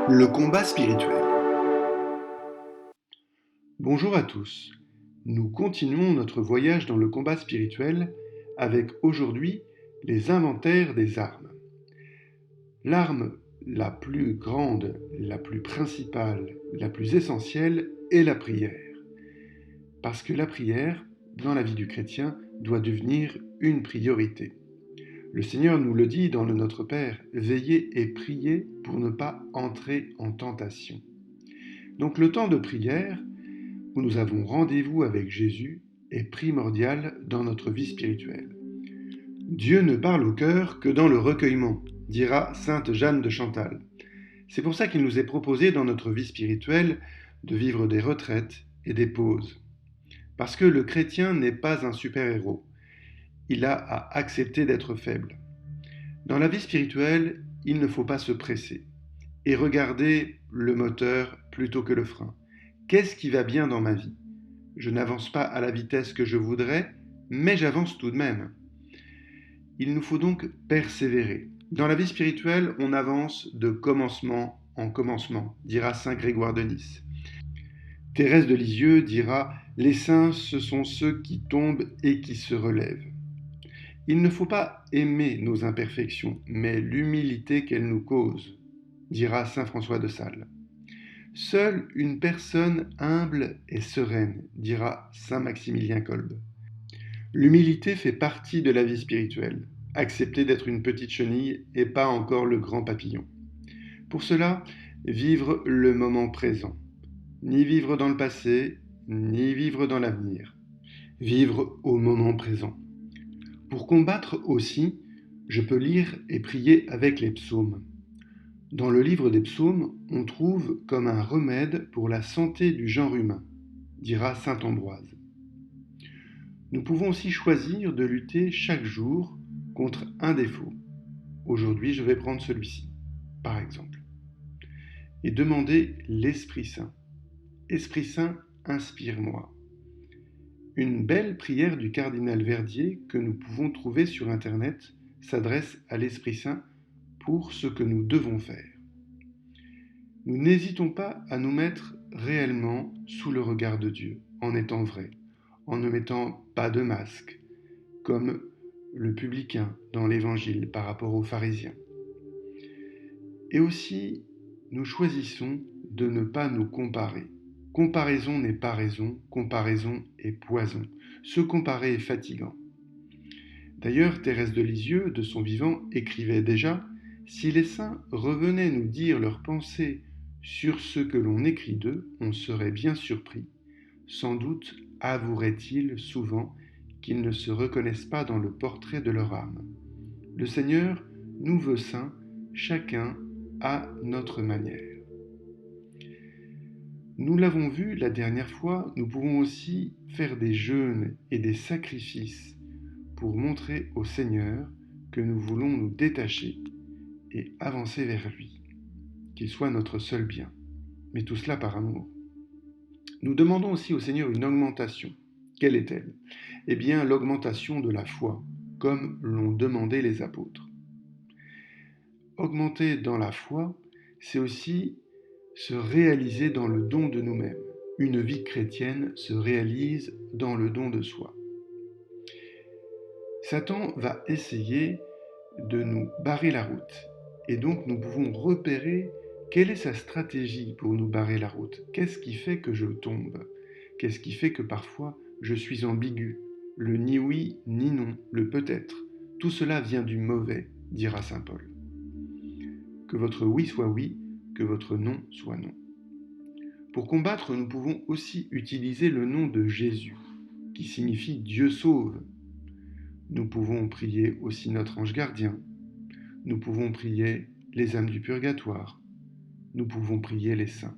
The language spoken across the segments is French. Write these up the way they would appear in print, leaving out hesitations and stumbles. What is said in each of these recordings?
Le combat spirituel. Bonjour à tous. Nous continuons notre voyage dans le combat spirituel avec aujourd'hui les inventaires des armes. L'arme la plus grande, la plus principale, la plus essentielle est la prière. Parce que la prière, dans la vie du chrétien, doit devenir une priorité. Le Seigneur nous le dit dans le Notre Père, veillez et priez pour ne pas entrer en tentation. Donc le temps de prière, où nous avons rendez-vous avec Jésus, est primordial dans notre vie spirituelle. Dieu ne parle au cœur que dans le recueillement, dira sainte Jeanne de Chantal. C'est pour ça qu'il nous est proposé dans notre vie spirituelle de vivre des retraites et des pauses. Parce que le chrétien n'est pas un super-héros. Il a à accepter d'être faible. Dans la vie spirituelle, il ne faut pas se presser et regarder le moteur plutôt que le frein. Qu'est-ce qui va bien dans ma vie ? Je n'avance pas à la vitesse que je voudrais, mais j'avance tout de même. Il nous faut donc persévérer. Dans la vie spirituelle, on avance de commencement en commencement, dira saint Grégoire de Nice. Thérèse de Lisieux dira « Les saints, ce sont ceux qui tombent et qui se relèvent ». Il ne faut pas aimer nos imperfections, mais l'humilité qu'elles nous causent, dira saint François de Sales. Seule une personne humble et sereine, dira saint Maximilien Kolbe. L'humilité fait partie de la vie spirituelle. Accepter d'être une petite chenille et pas encore le grand papillon. Pour cela, vivre le moment présent. Ni vivre dans le passé, ni vivre dans l'avenir. Vivre au moment présent. Pour combattre aussi, je peux lire et prier avec les psaumes. Dans le livre des psaumes, on trouve comme un remède pour la santé du genre humain, dira saint Ambroise. Nous pouvons aussi choisir de lutter chaque jour contre un défaut. Aujourd'hui, je vais prendre celui-ci, par exemple. Et demander l'Esprit Saint. Esprit Saint, inspire-moi. Une belle prière du cardinal Verdier que nous pouvons trouver sur Internet s'adresse à l'Esprit Saint pour ce que nous devons faire. Nous n'hésitons pas à nous mettre réellement sous le regard de Dieu, en étant vrais, en ne mettant pas de masque, comme le publicain dans l'Évangile par rapport aux pharisiens. Et aussi, nous choisissons de ne pas nous comparer. Comparaison n'est pas raison, comparaison est poison. Se comparer est fatigant. D'ailleurs, Thérèse de Lisieux, de son vivant, écrivait déjà « Si les saints revenaient nous dire leurs pensées sur ce que l'on écrit d'eux, on serait bien surpris. Sans doute avoueraient-ils souvent qu'ils ne se reconnaissent pas dans le portrait de leur âme. Le Seigneur nous veut saints, chacun à notre manière. » Nous l'avons vu la dernière fois, nous pouvons aussi faire des jeûnes et des sacrifices pour montrer au Seigneur que nous voulons nous détacher et avancer vers lui, qu'il soit notre seul bien, mais tout cela par amour. Nous demandons aussi au Seigneur une augmentation. Quelle est-elle ? Eh bien, l'augmentation de la foi, comme l'ont demandé les apôtres. Augmenter dans la foi, c'est aussi se réaliser dans le don de nous-mêmes. Une vie chrétienne se réalise dans le don de soi. Satan va essayer de nous barrer la route. Et donc nous pouvons repérer quelle est sa stratégie pour nous barrer la route. Qu'est-ce qui fait que je tombe ? Qu'est-ce qui fait que parfois je suis ambigu ? Le ni oui ni non, le peut-être. Tout cela vient du mauvais, dira saint Paul. Que votre oui soit oui, que votre non soit non. Pour combattre, nous pouvons aussi utiliser le nom de Jésus, qui signifie Dieu sauve. Nous pouvons prier aussi notre ange gardien. Nous pouvons prier les âmes du purgatoire. Nous pouvons prier les saints.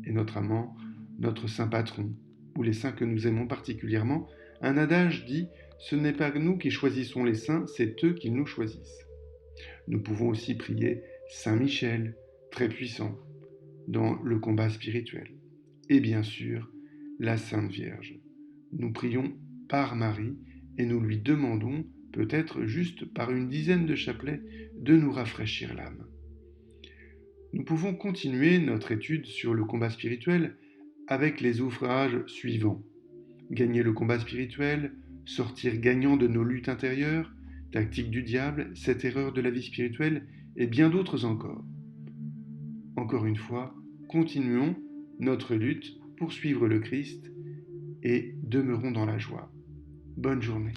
Et notre amant, notre saint patron, ou les saints que nous aimons particulièrement. Un adage dit « Ce n'est pas nous qui choisissons les saints, c'est eux qui nous choisissent ». Nous pouvons aussi prier Saint Michel, très puissant, dans le combat spirituel. Et bien sûr, la Sainte Vierge. Nous prions par Marie et nous lui demandons, peut-être juste par une dizaine de chapelets, de nous rafraîchir l'âme. Nous pouvons continuer notre étude sur le combat spirituel avec les ouvrages suivants. Gagner le combat spirituel, sortir gagnant de nos luttes intérieures, Tactique du diable, 7 erreurs de la vie spirituelle et bien d'autres encore. Encore une fois, continuons notre lutte pour suivre le Christ et demeurons dans la joie. Bonne journée.